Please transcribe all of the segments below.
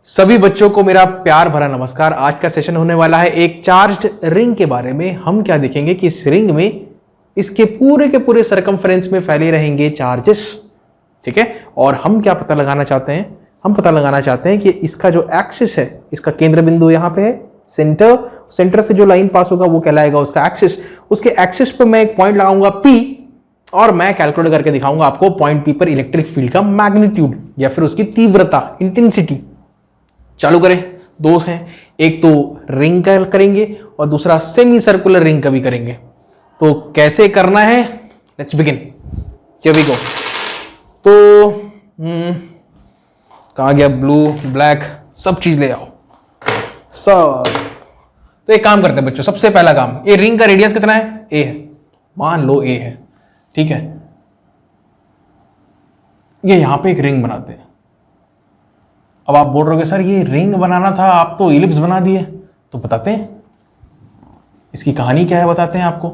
सभी बच्चों को मेरा प्यार भरा नमस्कार। आज का सेशन होने वाला है एक चार्ज्ड रिंग के बारे में। हम क्या देखेंगे कि इस रिंग में इसके पूरे के पूरे सरकमफ्रेंस में फैले रहेंगे चार्जेस, ठीक है। और हम क्या पता लगाना चाहते हैं, हम पता लगाना चाहते हैं कि इसका जो एक्सिस है, इसका केंद्र बिंदु यहाँ पे है, सेंटर से जो लाइन पास होगा वो कहलाएगा उसका एक्सिस। उसके एक्सिस पे मैं एक पॉइंट लगाऊंगा P और मैं कैलकुलेट करके दिखाऊंगा आपको पॉइंट P पर इलेक्ट्रिक फील्ड का मैग्नीट्यूड या फिर उसकी तीव्रता, इंटेंसिटी। चालू करें। दो हैं, एक तो रिंग का करेंगे और दूसरा सेमी सर्कुलर रिंग का भी करेंगे। तो कैसे करना है, let's begin, here we go. तो कहाँ गया ब्लू, ब्लैक, सब चीज ले आओ सब। तो एक काम करते हैं बच्चों, सबसे पहला काम, ये रिंग का रेडियस कितना है, ए है, मान लो ए है, ठीक है। ये यहां पे एक रिंग बनाते हैं। अब आप बोल रहे हो सर ये रिंग बनाना था, आप तो इलिप्स बना दिए। तो बताते हैं इसकी कहानी क्या है, बताते हैं आपको।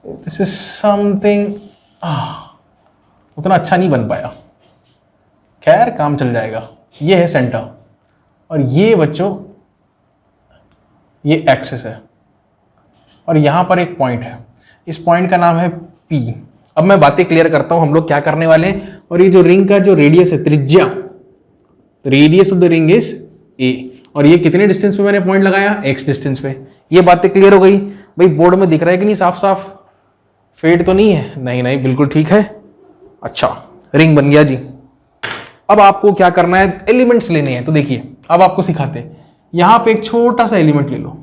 दिस इज समथिंग, उतना अच्छा नहीं बन पाया, खैर काम चल जाएगा। ये है सेंटर और ये बच्चों ये एक्सिस है और यहां पर एक पॉइंट है, इस पॉइंट का नाम है P। अब मैं बातें क्लियर करता हूं, हम लोग क्या करने वाले हैं। और ये जो रिंग का जो रेडियस है, त्रिज्या, radius of the ring is A। और ये कितने डिस्टेंस पे मैंने पॉइंट लगाया, x डिस्टेंस पे। ये बातें क्लियर हो गई भाई। बोर्ड में दिख रहा है कि नहीं, साफ साफ फेड तो नहीं है, नहीं नहीं बिल्कुल ठीक है। अच्छा, रिंग बन गया जी। अब आपको क्या करना है, एलिमेंट्स लेने हैं। तो देखिए अब आपको सिखाते हैं। यहां पे एक छोटा सा एलिमेंट ले लो,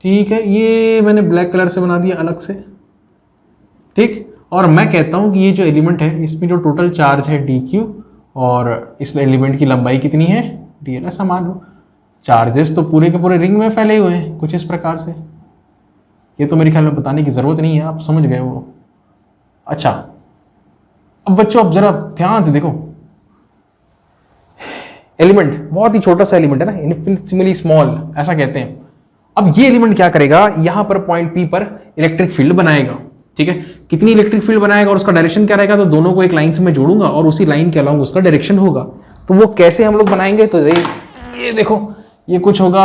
ठीक है। ये मैंने ब्लैक कलर से बना दिया अलग से, ठीक। और मैं कहता हूं कि ये जो एलिमेंट है इसमें जो टोटल चार्ज है dq और इस एलिमेंट की लंबाई कितनी है, dl। ऐसा मान लो चार्जेस तो पूरे के पूरे रिंग में फैले हुए हैं कुछ इस प्रकार से। ये तो मेरे ख्याल में बताने की जरूरत नहीं है, आप समझ गए वो। अच्छा अब बच्चों अब जरा ध्यान से देखो, एलिमेंट बहुत ही छोटा सा एलिमेंट है ना, इनफिनिटेसिमली स्मॉल ऐसा कहते हैं। अब ये एलिमेंट क्या करेगा, यहां पर पॉइंट P पर इलेक्ट्रिक फील्ड बनाएगा, ठीक है। कितनी इलेक्ट्रिक फील्ड बनाएगा और उसका डायरेक्शन क्या रहेगा, तो दोनों को एक लाइन से मैं जोड़ूंगा और उसी लाइन के अलावा उसका डायरेक्शन होगा। तो वो कैसे हम लोग बनाएंगे, तो ये देखो, ये कुछ होगा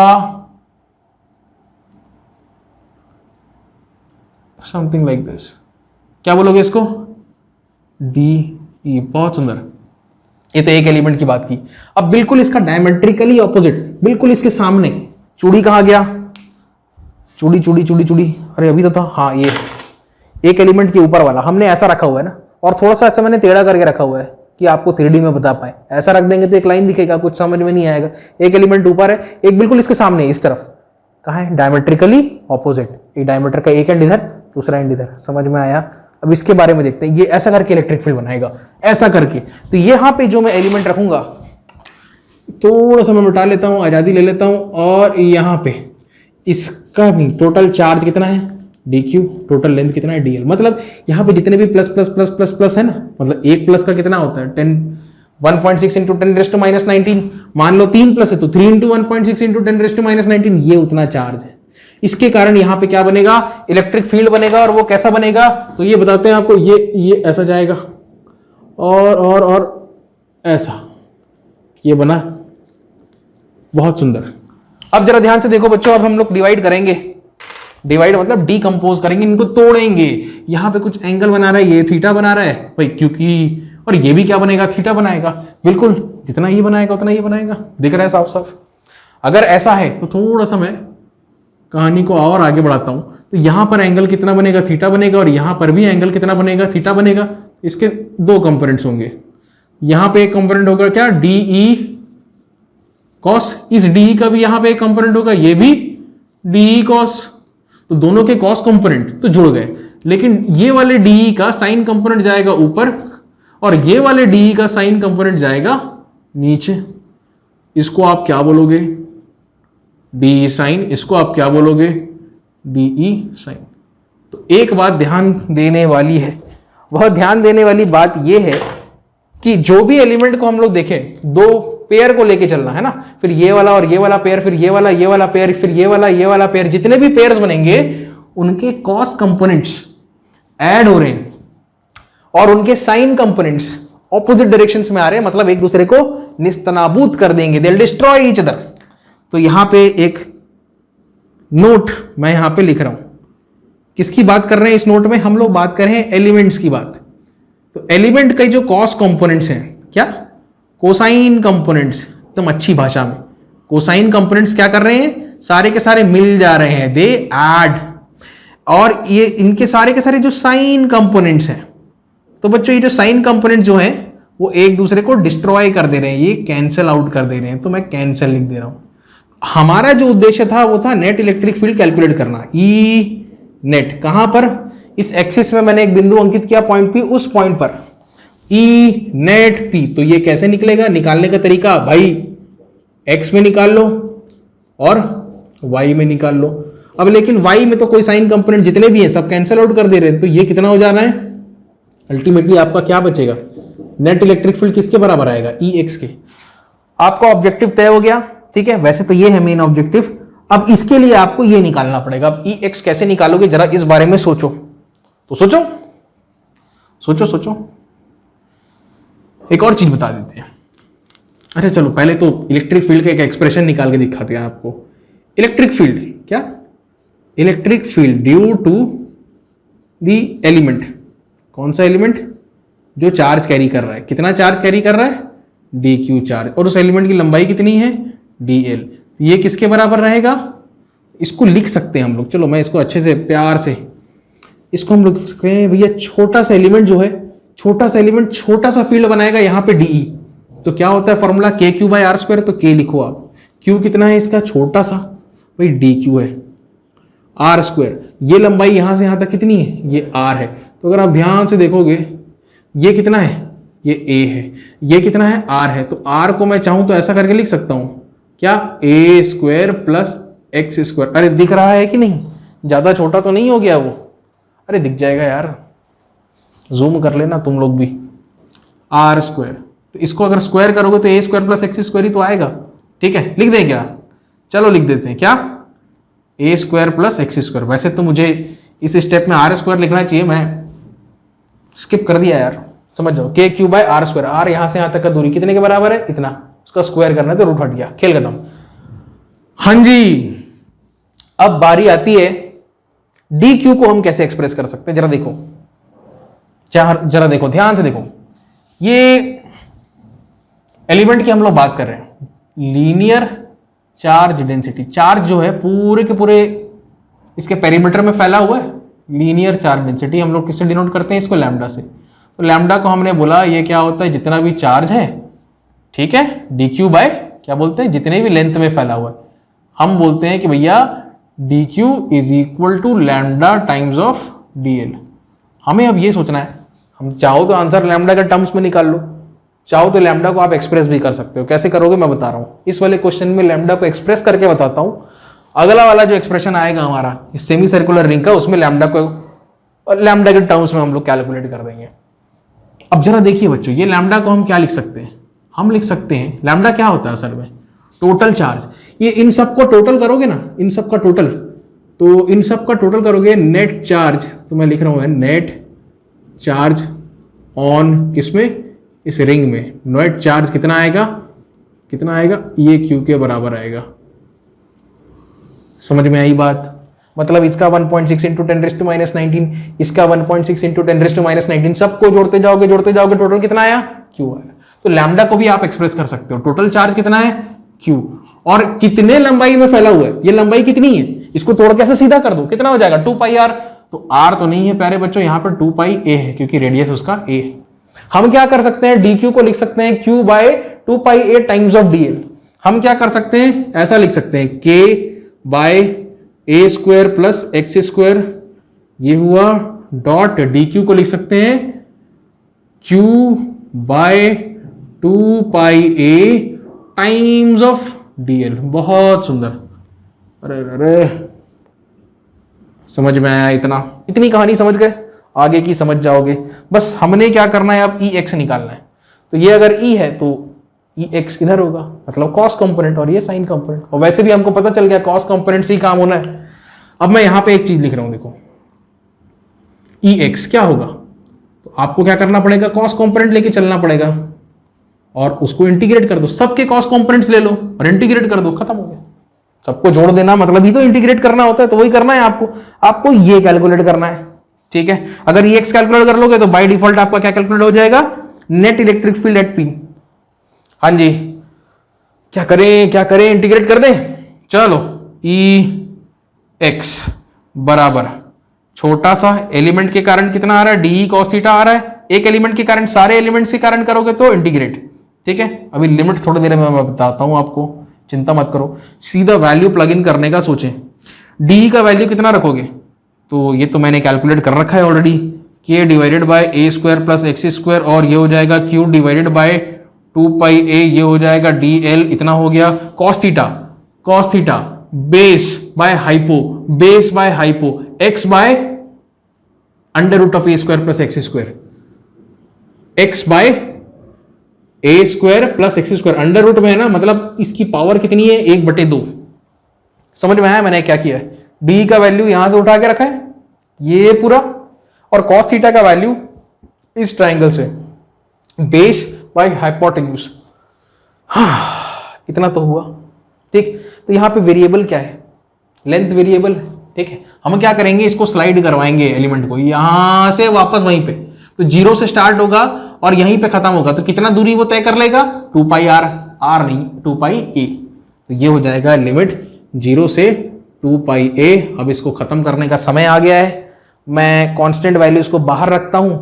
समथिंग लाइक दिस। क्या बोलोगे इसको, DE। बहुत सुंदर। ये तो एक एलिमेंट की बात की। अब बिल्कुल इसका डायमेट्रिकली ऑपोजिट, बिल्कुल इसके सामने चूड़ी कहाँ गया, चूड़ी चूड़ी चूड़ी चूड़ी, अरे अभी तो था, हाँ ये एक एलिमेंट के ऊपर वाला हमने ऐसा रखा हुआ है ना, और थोड़ा सा ऐसा मैंने टेढ़ा करके रखा हुआ है कि आपको 3D में बता पाए। ऐसा रख देंगे तो एक लाइन दिखेगा, कुछ समझ में नहीं आएगा। एक एलिमेंट ऊपर है, एक बिल्कुल इसके सामने इस तरफ, कहाँ है, डायमेट्रिकली ऑपोजिट। एक डायमीटर का एक एंड इधर, दूसरा एंड इधर, समझ में आया। अब इसके बारे में देखते हैं। ये ऐसा करके इलेक्ट्रिक फील्ड बनाएगा, ऐसा करके। तो यहाँ पे जो मैं एलिमेंट रखूंगा, थोड़ा सा मैं मिटा लेता हूँ, आजादी ले लेता हूँ। और यहाँ पे इसका भी टोटल चार्ज कितना है, dq, टोटल लेंथ कितना है, dl। मतलब यहाँ पे जितने भी plus plus plus plus plus है ना, मतलब एक प्लस का कितना होता है, 1.6 इंटू 10⁻⁹। मान लो 3 प्लस है तो 3 इंटू 1.6 इंटू 10⁻⁹। ये उतना चार्ज है। इसके कारण यहाँ पे क्या बनेगा, इलेक्ट्रिक फील्ड बनेगा। और वो कैसा बनेगा, तो ये बताते हैं आपको। ये ऐसा जाएगा और ऐसा, ये बना, बहुत सुंदर। अब जरा ध्यान से देखो बच्चों, अब हम लोग डिवाइड करेंगे। डिवाइड मतलब डीकंपोज करेंगे, इनको तोड़ेंगे। यहां पे कुछ एंगल बना रहा है, ये थीटा बना रहा है भाई, क्योंकि, और ये भी क्या बनेगा, थीटा बनाएगा। बिल्कुल जितना ये बनाएगा उतना ये बनाएगा, दिख रहा है साफ साफ। अगर ऐसा है तो थोड़ा सा मैं कहानी को और आगे बढ़ाता हूं। तो यहां पर एंगल कितना बनेगा, थीटा बनेगा, और यहां पर भी एंगल कितना बनेगा, थीटा बनेगा। इसके दो कंपोनेंट्स होंगे। यहां पे एक कंपोनेंट होगा क्या, DE कॉस। इस DE का भी यहां पे एक कंपोनेंट होगा, ये भी DE कॉस। तो दोनों के कॉस कंपोनेंट तो जुड़ गए। लेकिन ये वाले DE का साइन कंपोनेंट जाएगा ऊपर और ये वाले DE का साइन कंपोनेंट जाएगा नीचे। इसको आप क्या बोलोगे, DE साइन। इसको आप क्या बोलोगे, DE साइन। तो एक बात ध्यान देने वाली है, वह ध्यान देने वाली बात यह है कि जो भी एलिमेंट को हम लोग देखें, दो पेयर को लेके चलना है ना। फिर ये वाला और ये वाला पेयर, फिर ये वाला पेयर, फिर ये वाला पेयर। जितने भी पेयर्स बनेंगे उनके कॉस कंपोनेंट्स ऐड हो रहे हैं और उनके साइन कंपोनेंट्स ऑपोजिट डायरेक्शन में आ रहे हैं, मतलब एक दूसरे को निस्तनाबूद कर देंगे, they will destroy each other. तो यहां पे एक नोट मैं यहां पे लिख रहा हूं, किसकी बात कर रहे हैं इस नोट में, हम लोग बात कर रहे हैं एलिमेंट्स की बात। तो एलिमेंट के जो कॉस कंपोनेंट्स हैं, क्या कोसाइन कंपोनेंट्स, एकदम अच्छी भाषा में कोसाइन कंपोनेंट्स क्या कर रहे हैं, सारे के सारे मिल जा रहे हैं, दे ऐड। और ये इनके सारे के सारे जो साइन कंपोनेंट्स हैं, तो बच्चों ये जो साइन कंपोनेंट्स जो हैं वो एक दूसरे को डिस्ट्रॉय कर दे रहे हैं, ये कैंसिल आउट कर दे रहे हैं, तो मैं कैंसिल लिख दे रहा हूं। हमारा जो उद्देश्य था वो था नेट इलेक्ट्रिक फील्ड कैलकुलेट करना, ई नेट। कहां पर, इस एक्सिस में मैंने एक बिंदु अंकित किया पॉइंट पी, उस पॉइंट पर ई नेट पी। तो ये कैसे निकलेगा, निकालने का तरीका भाई एक्स में निकाल लो और वाई में निकाल लो। अब लेकिन वाई में तो कोई साइन कंपोनेंट जितने भी हैं सब कैंसिल आउट कर दे रहे हैं, तो ये कितना हो जा रहा है, अल्टीमेटली आपका क्या बचेगा, नेट इलेक्ट्रिक फील्ड किसके बराबर आएगा, ई एक्स के। आपका ऑब्जेक्टिव तय हो गया, ठीक है। वैसे तो ये है मेन ऑब्जेक्टिव, अब इसके लिए आपको ये निकालना पड़ेगा। अब ई एक्स कैसे निकालोगे, जरा इस बारे में सोचो, तो सोचो सोचो सोचो। एक और चीज बता देते हैं, अच्छा चलो पहले तो इलेक्ट्रिक फील्ड का एक एक्सप्रेशन निकाल के दिखाते हैं आपको। इलेक्ट्रिक फील्ड क्या, electric field due to the element, कौन सा एलिमेंट, जो चार्ज कैरी कर रहा है, कितना चार्ज कैरी कर रहा है, डी क्यू चार्ज, और उस एलिमेंट की लंबाई कितनी है, डी एल। ये किसके बराबर रहेगा, इसको लिख सकते हैं हम लोग, चलो मैं इसको अच्छे से प्यार से इसको हम लोग लिख सकते हैं भैया, छोटा सा एलिमेंट जो है, छोटा सा एलिमेंट छोटा सा फील्ड बनाएगा यहाँ पे डीई, तो क्या होता है फॉर्मूला के क्यू बाय आर स्क्वायर। तो के लिखो आप, क्यू कितना है इसका, छोटा सा भाई डी क्यू है, आर स्क्वायर, ये लंबाई यहां से यहां तक कितनी है, ये आर है। तो अगर आप ध्यान से देखोगे ये कितना है, ये ए है, ये कितना है, आर है। तो आर को मैं चाहूं तो ऐसा करके लिख सकता हूं, क्या, ए स्क्वायर प्लस एक्स स्क्वायर। अरे दिख रहा है कि नहीं, ज्यादा छोटा तो नहीं हो गया वो, अरे दिख जाएगा यार, जूम कर लेना तुम लोग भी, आर स्क्वायर। तो इसको अगर स्क्वायर करोगे तो ए स्क्वायर प्लस एक्स स्क्वायर ही तो आएगा, ठीक है। लिख दें क्या, चलो लिख देते हैं, क्या, ए स्क्वायर प्लस एक्स स्क्वायर। वैसे तो मुझे इस स्टेप में आर स्क्वायर लिखना चाहिए, मैं स्किप कर दिया यार, समझ जाओ, k q by are square. R यहां से यहां तक का दूरी कितने के बराबर है, इतना, उसका स्क्वायर करना है तो रूट हट गया, खेल खत्म। हाँ जी, अब बारी आती है डी क्यू को हम कैसे एक्सप्रेस कर सकते हैं, जरा देखो, जरा देखो ध्यान से देखो। ये एलिमेंट की हम लोग बात कर रहे हैं, लीनियर चार्ज डेंसिटी, चार्ज जो है पूरे के पूरे इसके पेरीमीटर में फैला हुआ है, लीनियर चार्ज डेंसिटी हम लोग किससे डिनोट करते हैं, इसको लैम्डा से। तो लैम्डा को हमने बोला ये क्या होता है, जितना भी चार्ज है, ठीक है, डी क्यू बाय क्या बोलते हैं, जितने भी लेंथ में फैला हुआ है, हम बोलते हैं कि भैया d q is equal to lambda times of d l. हमें अब ये सोचना है, हम चाहो तो आंसर लैम्डा के टर्म्स में निकाल लो, चाहो तो लैम्डा को आप एक्सप्रेस भी कर सकते हो। कैसे करोगे मैं बता रहा हूं, इस वाले क्वेश्चन में लैम्डा को एक्सप्रेस करके बताता हूं। अगला वाला जो एक्सप्रेशन आएगा हमारा इस सेमी सर्कुलर रिंग का, उसमें लैम्डा को और लैम्डा के टर्म्स में हम लोग कैलकुलेट कर देंगे। अब जरा देखिए बच्चों, ये लैम्डा को हम क्या लिख सकते हैं, हम लिख सकते हैं लैम्डा क्या होता है असल में, टोटल चार्ज। ये इन सब को टोटल करोगे ना, इन सब का टोटल, तो इन सब का टोटल करोगे नेट चार्ज, तो मैं लिख रहा हूं नेट चार्ज ऑन किसमें, इस रिंग में। नेट चार्ज कितना आएगा, कितना आएगा, ये क्यू के बराबर आएगा। समझ में आई बात, मतलब इसका 1.6 इंटू 10⁻⁹, इसका 1.6 इंटू 10⁻⁹, सबको जोड़ते जाओगे टोटल कितना आया, क्यू आया। तो लैम्डा को भी आप एक्सप्रेस कर सकते हो, टोटल चार्ज कितना है, क्यू, और कितने लंबाई में फैला हुआ है, ये लंबाई कितनी है, इसको तोड़ कैसे सीधा कर दो, कितना हो जाएगा, 2πr। तो r तो नहीं है प्यारे बच्चों, यहां पर 2πa है क्योंकि रेडियस उसका a है। हम क्या कर सकते हैं, dq को लिख सकते हैं q by 2πa times of dl। हम क्या कर सकते हैं, ऐसा लिख सकते हैं k by a square plus x square, ये हुआ, डॉट dq को लिख सकते हैं q by 2πa times of dl। बहुत सुंदर, अरे अरे समझ में आया, इतनी कहानी समझ गए, आगे की समझ जाओगे। बस हमने क्या करना है, अब ई एक्स निकालना है। तो ये अगर ई है तो ई एक्स इधर होगा, मतलब कॉस कंपोनेंट, और ये साइन कंपोनेंट, और वैसे भी हमको पता चल गया कॉस कंपोनेंट से ही काम होना है। अब मैं यहां पे एक चीज लिख रहा हूं, देखो ई एक्स क्या होगा, तो आपको क्या करना पड़ेगा, कॉस्ट कंपोनेंट लेके चलना पड़ेगा और उसको इंटीग्रेट कर दो, सबके कॉस्ट कंपोनेंट्स ले लो और इंटीग्रेट कर दो, खत्म हो गया। सबको जोड़ देना मतलब ही तो इंटीग्रेट करना होता है, तो वही करना है आपको ये कैलकुलेट करना है, ठीक है। अगर ये एक्स कैलकुलेट कर लोगे तो बाय डिफॉल्ट आपका क्या कैलकुलेट हो जाएगा, net electric field at P. हाँ जी, क्या करें इंटीग्रेट कर दें, चलो ई एक्स बराबर छोटा सा एलिमेंट के कारण कितना आ रहा है, डी कॉस थीटा आ रहा है, एक एलिमेंट के कारण, सारे एलिमेंट्स के कारण करोगे तो इंटीग्रेट, ठीक है। अभी लिमिट थोड़ी देर में मैं बताता हूं आपको, चिंता मत करो, सीधा वैल्यू प्लग इन करने का सोचें। डी का वैल्यू कितना रखोगे, तो ये तो मैंने कैलकुलेट कर रखा है already, k divided by a square plus x square, और ये हो जाएगा q divided by 2 pi a, ये हो जाएगा डी एल, इतना हो गया। Cos theta base by hypo x by under root of a square plus x square, x by a square plus x square, under root में है ना, मतलब इसकी पावर कितनी है, 1/2। समझ में आया मैंने क्या किया है, डी का वैल्यू यहां से उठा के रखा है ये पूरा, और कॉस थीटा का वैल्यू इस ट्राइंगल से, बेस बाय हाइपोटेन्यूज। इतना तो हुआ, ठीक। तो यहां पे वेरिएबल क्या है, लेंथ वेरिएबल है, ठीक है। हम क्या करेंगे, इसको स्लाइड करवाएंगे एलिमेंट को यहां से वापस वहीं पे, तो 0 से स्टार्ट होगा और यहीं पे खत्म होगा, तो कितना दूरी वो तय कर लेगा, 2 पाई आर नहीं 2 पाई ए, तो ये हो जाएगा लिमिट 0 से 2 पाई ए। अब इसको खत्म करने का समय आ गया है, मैं कांस्टेंट वैल्यूज को बाहर रखता हूं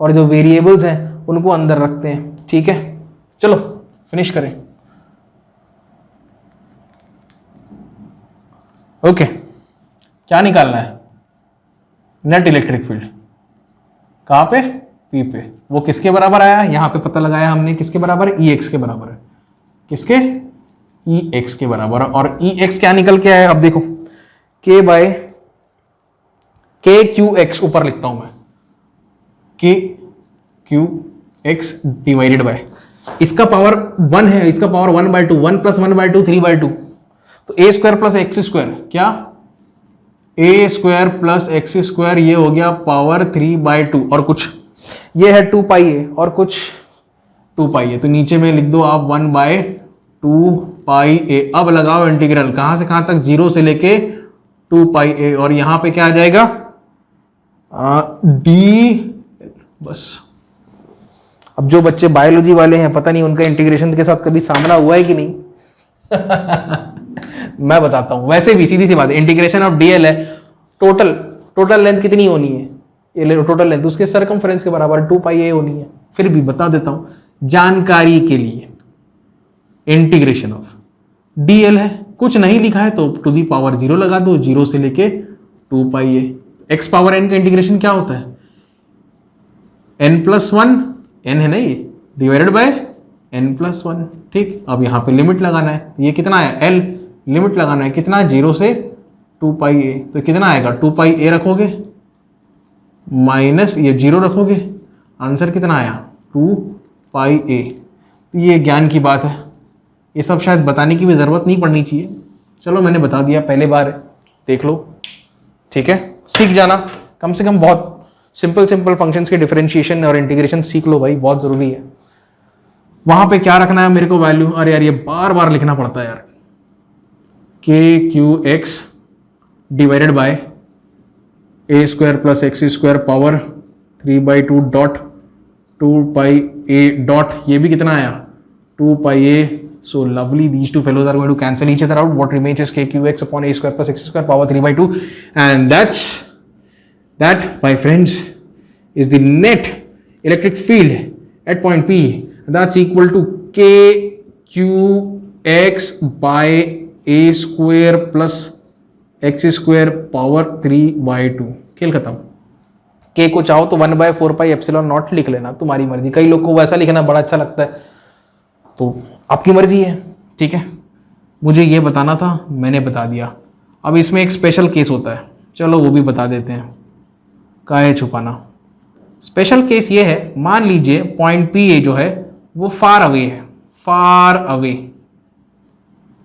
और जो वेरिएबल्स हैं उनको अंदर रखते हैं, ठीक है। चलो फिनिश करें। ओके, क्या निकालना है, नेट इलेक्ट्रिक फील्ड, कहां पे, पी पे। वो किसके बराबर आया, यहां पे पता लगाया हमने, किसके बराबर है, ई एक्स के बराबर है, किसके, ई एक्स के बराबर। और ई एक्स क्या निकल के आया, अब देखो, के बाय के क्यू एक्स, ऊपर लिखता हूं मैं, के क्यू एक्स डिवाइडेड बाय, इसका पावर 1 है, इसका पावर 1/2, 1 + 1/2 3/2, तो ए स्क्वायर प्लस एक्स स्क्वायर, क्या, ए स्क्वायर प्लस एक्स स्क्वायर, ये हो गया पावर 3/2, और कुछ ये है 2 पाई ए, और कुछ 2 पाई ए, तो नीचे में लिख दो आप 1/2 पाई ए। अब लगाओ इंटीग्रल, कहां से कहां तक, 0 से लेके 2 पाई ए, और यहां पे क्या आ जाएगा, डी, बस। अब जो बच्चे बायोलॉजी वाले हैं, पता नहीं उनका इंटीग्रेशन के साथ कभी सामना हुआ है कि नहीं मैं बताता हूं, वैसे भी सीधी सी बात है, इंटीग्रेशन ऑफ डीएल है, टोटल लेंथ कितनी होनी है, ये टोटल लेंथ उसके सरकमफ्रेंस के बराबर 2 पाई ए होनी है। फिर भी बता देता हूं जानकारी के लिए, इंटीग्रेशन ऑफ डीएल है, कुछ नहीं लिखा है तो टू दी पावर 0 लगा दो, 0 से लेके 2 पाई ए। एक्स पावर एन का इंटीग्रेशन क्या होता है, n+1, n है ना ये, डिवाइडेड बाय n+1, ठीक। अब यहां पे लिमिट लगाना है, ये कितना है, l, लिमिट लगाना है कितना, 0 से 2 पाई ए, तो कितना आएगा, 2 पाई ए रखोगे माइनस ये 0 रखोगे, आंसर कितना आया, 2 पाई ए। ये ज्ञान की बात है, ये सब शायद बताने की भी ज़रूरत नहीं पड़नी चाहिए, चलो मैंने बता दिया, पहले बार है, देख लो, ठीक है। सीख जाना, कम से कम बहुत सिंपल फंक्शंस के डिफरेंशिएशन और इंटीग्रेशन सीख लो भाई, बहुत ज़रूरी है। वहाँ पे क्या रखना है मेरे को वैल्यू, अरे यार ये बार बार लिखना पड़ता है यार, के Q x divided by a square plus x square power 3/2 dot 2 pi A dot, ये भी कितना आया, 2 pi A. So lovely, these two fellows are going to cancel each other out. What remains is kqx upon a square plus x square power 3/2, and that, my friends, is the net electric field at point P. That's equal to kqx by a square plus x square power 3/2. खेल खत्म। k को चाहो तो 1/4 pi epsilon not लिख लेना, तुम्हारी मर्जी। कई लोग को वैसा लिखना बड़ा अच्छा लगता है, तो आपकी मर्जी है, ठीक है। मुझे ये बताना था, मैंने बता दिया। अब इसमें एक स्पेशल केस होता है, चलो वो भी बता देते हैं, काहे छुपाना। स्पेशल केस ये है, मान लीजिए पॉइंट पी ए जो है वो फार अवे है, फार अवे,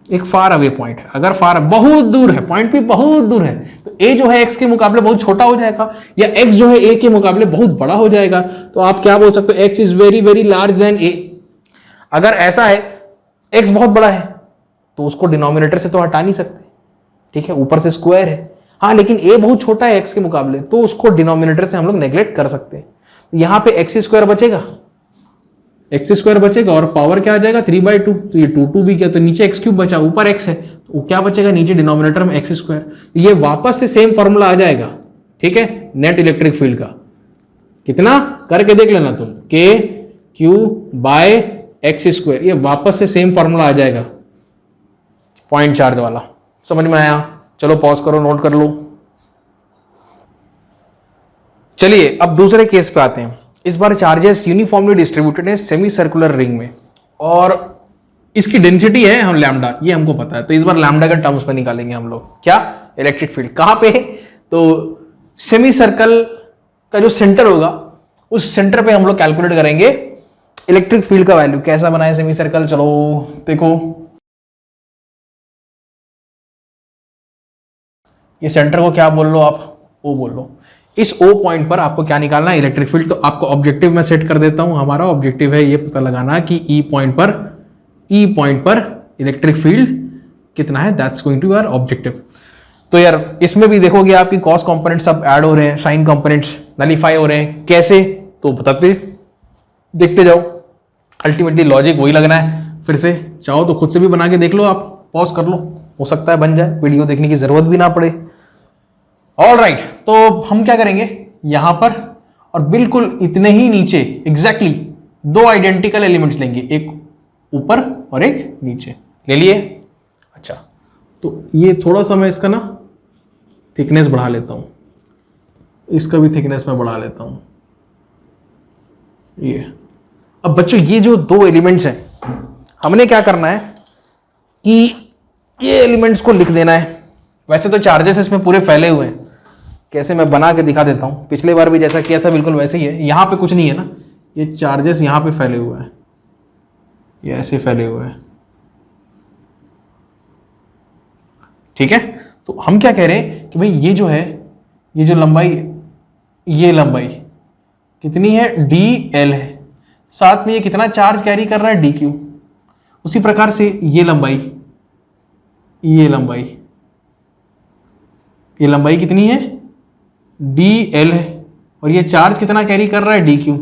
एक फार अवे पॉइंट है। अगर फार बहुत दूर है, पॉइंट भी बहुत दूर है, तो ए जो है एक्स के मुकाबले बहुत छोटा हो जाएगा, या एक्स जो है ए के मुकाबले बहुत बड़ा हो जाएगा। तो आप क्या बोल सकते हो, X is very very large than A. अगर ऐसा है एक्स बहुत बड़ा है तो उसको डिनोमिनेटर से तो हटा नहीं सकते, ठीक है, ऊपर से स्क्वायर है। हाँ, लेकिन ए बहुत छोटा है एक्स के मुकाबले, तो उसको डिनोमिनेटर से हम लोग नेग्लेक्ट कर सकते हैं। यहां पे एक्स स्क्वायर बचेगा, एक्स स्क्वायर बचेगा और पावर क्या आ जाएगा 3/2। तो ये 2 भी क्या, तो नीचे एक्स क्यूब बचा, ऊपर एक्स है, तो क्या बचेगा नीचे डिनोमिनेटर में एक्स स्क्वायर। ये वापस से सेम फॉर्मूला आ जाएगा, ठीक है, नेट इलेक्ट्रिक फील्ड का। कितना करके देख लेना तुम, के क्यू बाय एक्स स्क्वायर, ये वापस से सेम फॉर्मूला आ जाएगा पॉइंट चार्ज वाला। समझ में आया? चलो पॉज करो, नोट कर लो। चलिए अब दूसरे केस पे आते हैं। इस बार चार्जेस यूनिफॉर्मली डिस्ट्रीब्यूटेड है सेमी सर्कुलर रिंग में, और इसकी डेंसिटी है हम लैम्डा, ये हमको पता है। तो इस बार लैम्डा के टर्म्स में निकालेंगे हम लोग क्या, इलेक्ट्रिक फील्ड। कहां पे? तो सेमी सर्कल का जो सेंटर होगा उस सेंटर पे हम लोग कैलकुलेट करेंगे इलेक्ट्रिक फील्ड का वैल्यू। कैसा बनाए सेमी सर्कल, चलो देखो, ये सेंटर को क्या बोल लो आप, ओ बोल लो। इस ओ पॉइंट पर आपको क्या निकालना है, इलेक्ट्रिक फील्ड। तो आपको ऑब्जेक्टिव में सेट कर देता हूं। हमारा ऑब्जेक्टिव है ये पता लगाना कि ई पॉइंट पर इलेक्ट्रिक फील्ड कितना है, that's going to our objective. तो यार इसमें भी देखोगे आपकी कॉस कंपोनेंट सब ऐड हो रहे हैं, साइन कंपोनेंट्स नलीफाई हो रहे हैं। कैसे, तो बताते देखते जाओ। अल्टीमेटली लॉजिक वही लगना है। फिर से चाहो तो खुद से भी बना के देख लो, आप पॉज कर लो, हो सकता है बन जाए, वीडियो देखने की जरूरत भी ना पड़े। ऑल राइट, तो हम क्या करेंगे यहां पर, और बिल्कुल इतने ही नीचे एग्जैक्टली दो आइडेंटिकल एलिमेंट्स लेंगे, एक ऊपर और एक नीचे ले लिए। अच्छा, तो ये थोड़ा सा मैं इसका ना थिकनेस बढ़ा लेता हूं, इसका भी थिकनेस मैं बढ़ा लेता हूं ये। अब बच्चों ये जो दो एलिमेंट्स हैं, हमने क्या करना है कि ये एलिमेंट्स को लिख देना है। वैसे तो चार्जेस इसमें पूरे फैले हुए हैं, कैसे मैं बना के दिखा देता हूं। पिछले बार भी जैसा किया था बिल्कुल वैसे ही है। यहां पे कुछ नहीं है ना, ये चार्जेस यहां पे फैले हुए हैं, ये ऐसे फैले हुए हैं, ठीक है। तो हम क्या कह रहे हैं कि भाई ये जो है, ये जो लंबाई, ये लंबाई कितनी है, dl है, साथ में ये कितना चार्ज कैरी कर रहा है, dq। उसी प्रकार से ये लंबाई कितनी है, dl है, और ये चार्ज कितना कैरी कर रहा है, dq,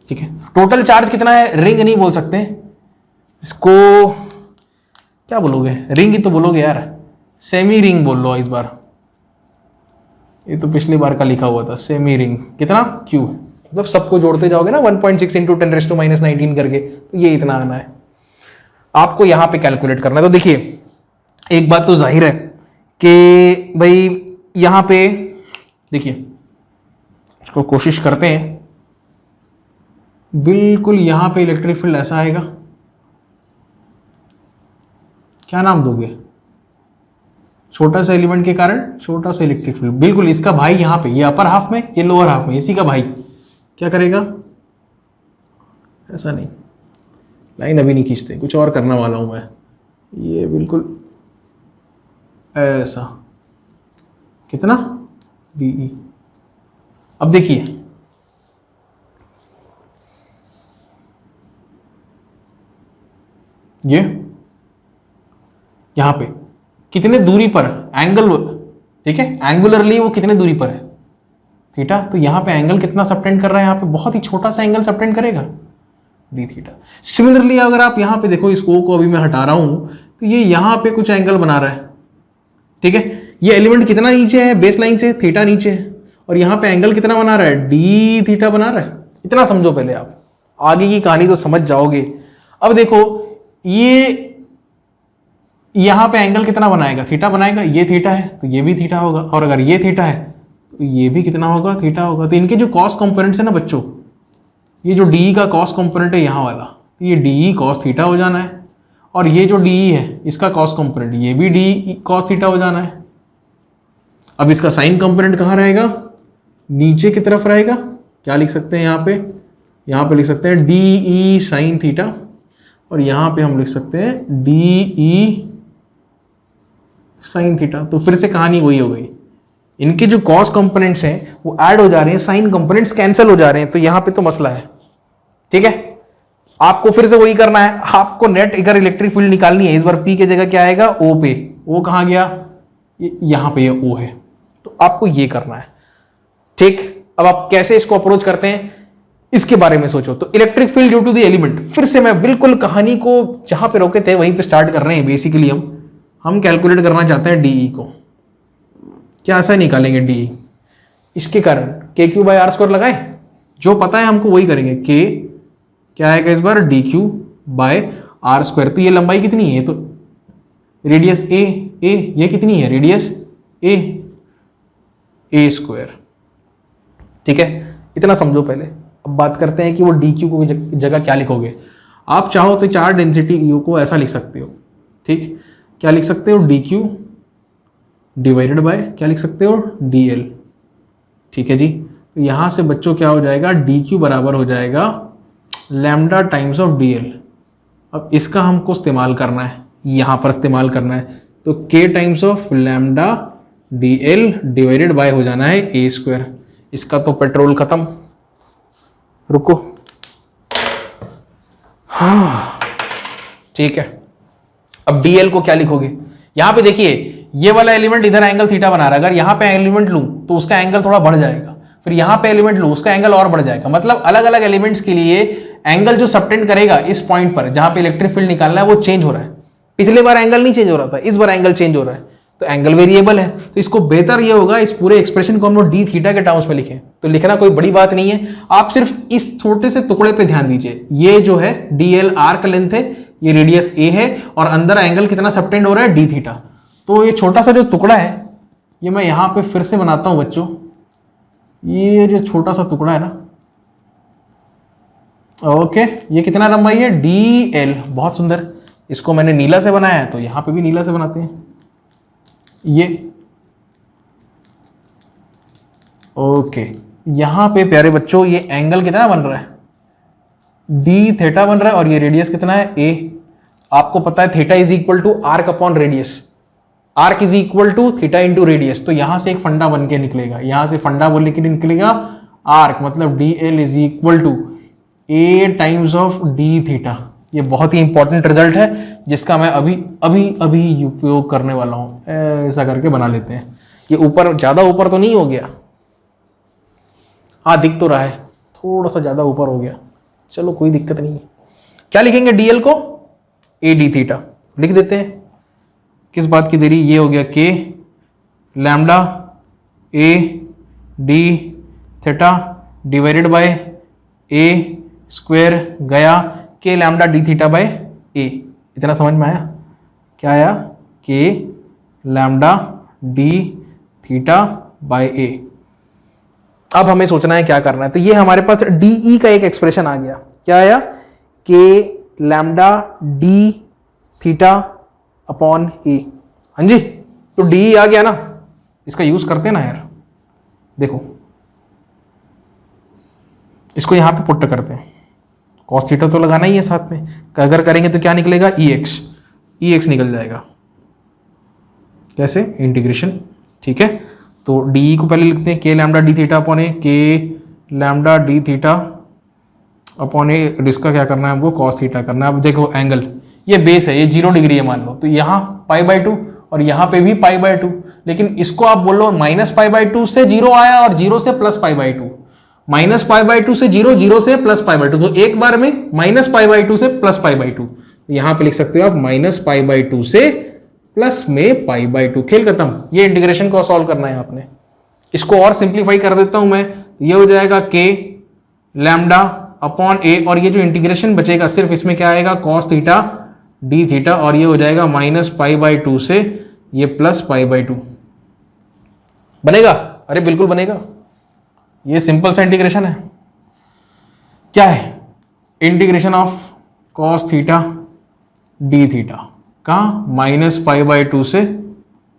ठीक है। टोटल चार्ज कितना है, रिंग नहीं बोल सकते इसको, क्या बोलोगे, रिंग ही तो बोलोगे यार, सेमी रिंग बोल लो इस बार। ये तो पिछली बार का लिखा हुआ था, सेमी रिंग कितना, q है, मतलब सबको जोड़ते जाओगे ना 1.6 × 10⁻⁻19 करके, तो ये इतना आना है आपको यहां पे कैलकुलेट करना है। तो देखिए एक बात तो जाहिर है कि भाई यहां पे देखिए, इसको कोशिश करते हैं, बिल्कुल यहां पे इलेक्ट्रिक फील्ड ऐसा आएगा, क्या नाम दोगे, छोटा सा एलिमेंट के कारण छोटा सा इलेक्ट्रिक फील्ड, बिल्कुल इसका भाई यहां पे, ये अपर हाफ में, ये लोअर हाफ में, इसी का भाई क्या करेगा, ऐसा नहीं, लाइन अभी नहीं खींचते, कुछ और करने वाला हूं मैं, ये बिल्कुल ऐसा, कितना, DE। अब देखिए ये यहां पे कितने दूरी पर एंगल, ठीक है, एंगुलरली वो कितने दूरी पर है, थीटा। तो यहां पे एंगल कितना सबटेंड कर रहा है, यहां पे बहुत ही छोटा सा एंगल सबटेंड करेगा, d थीटा। सिमिलरली अगर आप यहां पे देखो, इसको को अभी मैं हटा रहा हूं, तो ये यहां पे कुछ एंगल बना रहा है, ठीक है। ये एलिमेंट कितना नीचे है, बेस लाइन से थीटा नीचे है, और यहां पे एंगल कितना बना रहा है, d थीटा बना रहा है। इतना समझो पहले, आप आगे की कहानी तो समझ जाओगे। अब देखो ये यहां पे एंगल कितना बनाएगा, थीटा बनाएगा, ये थीटा है तो ये भी थीटा होगा, और अगर ये थीटा है तो ये भी कितना होगा, थीटा होगा। तो इनके जो कॉस कंपोनेंट्स है ना बच्चों, ये जो DE का कॉस कंपोनेंट है यहाँ वाला, तो ये DE कॉस थीटा हो जाना है, और ये जो DE है इसका कॉस कंपोनेंट, ये भी DE कॉस थीटा हो जाना है। अब इसका साइन कंपोनेंट कहाँ रहेगा, नीचे की तरफ रहेगा। क्या लिख सकते हैं यहाँ पे लिख सकते हैं DE साइन थीटा, और यहाँ पे हम लिख सकते हैं डी ई साइन थीटा। तो फिर से कहानी वही हो गई, इनके जो कॉस कंपोनेंट्स हैं वो ऐड हो जा रहे हैं, साइन कंपोनेंट्स कैंसिल हो जा रहे हैं। तो यहाँ पे तो मसला है, ठीक है। आपको फिर से वही करना है, आपको नेट अगर इलेक्ट्रिक फील्ड निकालनी है, इस बार पी की जगह क्या आएगा, ओ पे। ओ कहाँ गया, यहाँ पे ये ओ है, तो आपको ये करना है, ठीक। अब आप कैसे इसको अप्रोच करते हैं इसके बारे में सोचो। तो electric field due to the element, फिर से मैं बिल्कुल कहानी को जहां पे रोके थे वहीं पे स्टार्ट कर रहे हैं। बेसिकली हम कैलकुलेट करना चाहते हैं डीई को, क्या ऐसा निकालेंगे डीई, इसके कारण के क्यू बाय आर स्क्वायर लगाए, जो पता है हमको वही करेंगे। के क्या आएगा इस बार, D Q by are square. तो ये लंबाई कितनी है, तो रेडियस ए, ये कितनी है, रेडियस ए स्क्वायर, ठीक है। इतना समझो पहले। अब बात करते हैं कि वो डी क्यू को जगह क्या लिखोगे। आप चाहो तो चार्ज डेंसिटी यू को ऐसा लिख सकते हो, ठीक। क्या लिख सकते हो, डी क्यू डिवाइडेड बाय क्या लिख सकते हो, डी एल, ठीक है जी। तो यहां से बच्चों क्या हो जाएगा, डी क्यू बराबर हो जाएगा lambda times of d L. अब इसका हमको इस्तेमाल करना है, यहां पर इस्तेमाल करना है। तो के times of lambda D L divided by हो जाना है ए स्क्वायर। इसका तो पेट्रोल खत्म, रुको, हाँ ठीक है। अब डीएल को क्या लिखोगे, यहां पे देखिए ये वाला एलिमेंट इधर एंगल थीटा बना रहा है, अगर यहां पे एलिमेंट लूं तो उसका एंगल थोड़ा बढ़ जाएगा, फिर यहां पे एलिमेंट लूं उसका एंगल और बढ़ जाएगा। मतलब अलग अलग एलिमेंट्स के लिए एंगल जो सबटेंड करेगा इस पॉइंट पर जहां पे इलेक्ट्रिक फील्ड निकालना है वो चेंज हो रहा है। पिछले बार एंगल नहीं चेंज हो रहा था, इस बार एंगल चेंज हो रहा है, तो एंगल वेरिएबल है। तो इसको बेहतर ये होगा इस पूरे एक्सप्रेशन को हम लोग डी थीटा के टर्म्स में लिखें। तो लिखना कोई बड़ी बात नहीं है, आप सिर्फ इस छोटे से टुकड़े पे ध्यान दीजिए। ये जो है डी एल आर का लेंथ है, ये रेडियस ए है, और अंदर एंगल कितना सबटेंड हो रहा है, डी थीटा। तो ये छोटा सा जो टुकड़ा है ये मैं यहां पे फिर से बनाता हूं बच्चों। ये जो छोटा सा टुकड़ा है ना, ओके, ये कितना लंबाई है, डी एल। बहुत सुंदर, इसको मैंने नीला से बनाया है तो यहां पे भी नीला से बनाते हैं। ये ओके, यहां पे प्यारे बच्चों ये एंगल कितना बन रहा है, डी थीटा बन रहा है, और ये रेडियस कितना है, ए। आपको पता है theta is equal to arc upon radius, arc is equal to theta into radius. तो यहां से एक फंडा बन के निकलेगा, यहां से फंडा बोलने के लिए निकलेगा आर्क, मतलब d l is equal to a times of d theta. ये बहुत ही इंपॉर्टेंट रिजल्ट है जिसका मैं अभी उपयोग करने वाला हूं। ऐसा करके बना लेते हैं, ये ऊपर ज्यादा ऊपर तो नहीं हो गया, हाँ दिख तो रहा है, थोड़ा सा ज्यादा ऊपर हो गया, चलो कोई दिक्कत नहीं है। क्या लिखेंगे, डीएल को ए डी थीटा लिख देते हैं। किस बात की देरी, ये हो गया के lambda A D theta divided by a square गया के लैम्डा डी थीटा बाय ए। इतना समझ में आया, क्या आया, के लैम्डा डी थीटा बाय ए। अब हमें सोचना है क्या करना है। तो ये हमारे पास डीई का एक एक्सप्रेशन आ गया, क्या आया, के लैम्डा डी थीटा अपॉन ए। हाँ जी, तो डीई आ गया ना, इसका यूज करते हैं ना यार। देखो इसको यहां पे पुट करते हैं, कॉस थीटा तो लगाना ही है साथ में, अगर करेंगे तो क्या निकलेगा, ई एक्स निकल जाएगा। कैसे, इंटीग्रेशन, ठीक है। तो डी को पहले लिखते हैं के लैम्डा डी थीटा अपॉन ए, के लैम्डा डी थीटा अपॉन ए, इसका क्या करना है हमको, कॉस थीटा करना है। अब देखो एंगल, ये बेस है, ये 0 डिग्री है मान लो, तो यहाँ π/2 और यहाँ पे भी π/2, लेकिन इसको आप बोलो -π/2 से 0 आया और 0 से +π/2, -π/2 से 0, 0 से +π/2, तो एक बार में -π/2 से +π/2, यहाँ पे लिख सकते हो आप -π/2 से प्लस में π/2, खेल खत्म। ये इंटीग्रेशन को सॉल्व करना है आपने। इसको और सिंप्लीफाई कर देता हूं मैं, ये हो जाएगा के लैम्डा अपॉन ए, और ये जो इंटीग्रेशन बचेगा सिर्फ इसमें क्या आएगा, कॉस थीटा डी थीटा, और ये हो जाएगा -π/2 से ये +π/2 बनेगा। अरे बिल्कुल बनेगा, ये सिंपल सा इंटीग्रेशन है। क्या है, integration of cos theta D theta का -π/2 से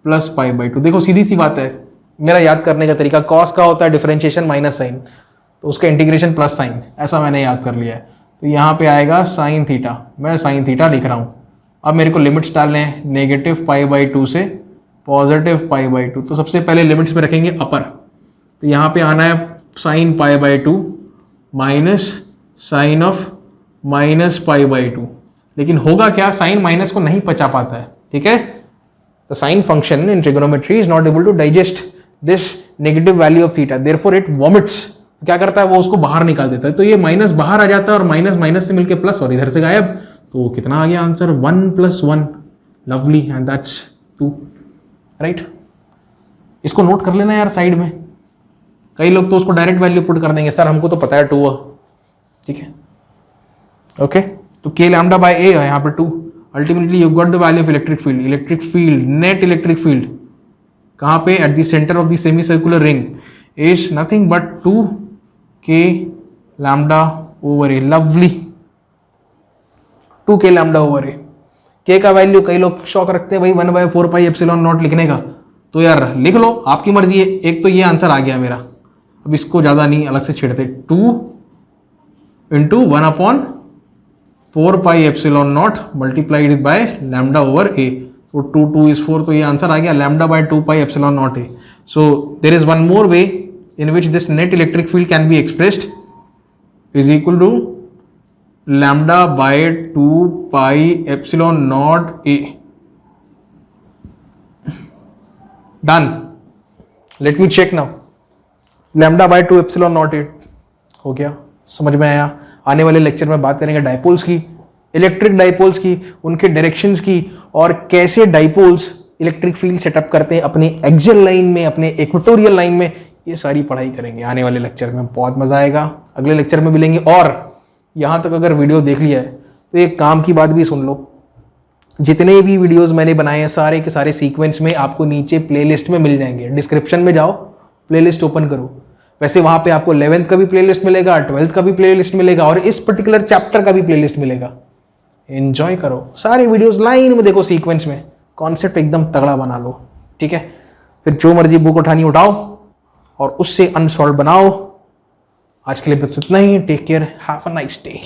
+π/2। देखो सीधी सी बात है, मेरा याद करने का तरीका, कॉस का होता है डिफरेंशिएशन माइनस साइन, तो उसका इंटीग्रेशन प्लस साइन, ऐसा मैंने याद कर लिया है। तो यहाँ पे आएगा साइन थीटा, मैं साइन थीटा लिख रहा हूँ। अब मेरे को लिमिट्स डालने हैं, नेगेटिव π/2 से पॉजिटिव π/2। तो सबसे पहले लिमिट्स में रखेंगे अपर, तो यहाँ पे आना है sine π/2 minus sine of minus π/2। लेकिन होगा क्या, साइन माइनस को नहीं पचा पाता है, ठीक है। तो sine function in trigonometry is not able to digest this negative value of theta, therefore it vomits. क्या करता है, वो उसको बाहर निकाल देता है। तो ये माइनस बाहर आ जाता है और माइनस माइनस से मिलकर प्लस, और इधर से गायब। तो कितना आ गया answer, 1 + 1। Lovely, and that's 2, right. इसको नोट कर लेना यार साइड में। कई लोग तो उसको डायरेक्ट वैल्यू पुट कर देंगे, सर हमको तो पता है 2, ठीक है, ओके। तो k लैम्डा बाय a है यहाँ पे 2। Ultimately you got the value of electric field. Electric field, net electric field कहाँ पे, at the centre of the semi circular ring is nothing but 2k lambda over a। Lovely, 2k lambda over a। k का value कई लोग शौक रखते हैं भाई 1/4πε0 लिखने का, तो यार लिख लो, आपकी मर्जी है। एक तो ये आंसर आ गया मेरा, अब इसको ज़्यादा नहीं अलग से छेड़ते। 2 × 1/4πε0 multiplied by lambda over a। तो 2 2 is 4, तो ये आंसर आ गया lambda by 2πε0 a। So there is one more way in which this net electric field can be expressed is equal to lambda by 2πε0 a। Done, let me check now. Lambda by 2πε0 a हो गया, समझ में आया। आने वाले lecture में बात करेंगे डाइपोल्स की, इलेक्ट्रिक डाइपोल्स की, उनके डायरेक्शंस की, और कैसे डाइपोल्स इलेक्ट्रिक फील्ड सेटअप करते हैं अपने एक्सियल लाइन में, अपने इक्वेटोरियल लाइन में। ये सारी पढ़ाई करेंगे आने वाले लेक्चर में, बहुत मजा आएगा। अगले लेक्चर में मिलेंगे। और यहाँ तक अगर वीडियो देख लिया है तो एक काम की बात भी सुन लो, जितने भी वीडियोस मैंने बनाए हैं सारे के सारे सीक्वेंस में आपको नीचे प्लेलिस्ट में मिल जाएंगे। डिस्क्रिप्शन में जाओ, प्लेलिस्ट ओपन करो, वैसे वहां पे आपको 11th का भी प्लेलिस्ट मिलेगा, 12th का भी प्लेलिस्ट मिलेगा, और इस पर्टिकुलर चैप्टर का भी प्लेलिस्ट मिलेगा। एंजॉय करो, सारे वीडियोस लाइन में देखो, सीक्वेंस में, कॉन्सेप्ट एकदम तगड़ा बना लो, ठीक है। फिर जो मर्जी बुक उठानी उठाओ और उससे अनसॉल्व बनाओ। आज के लिए बस इतना ही। Take care, have a nice day.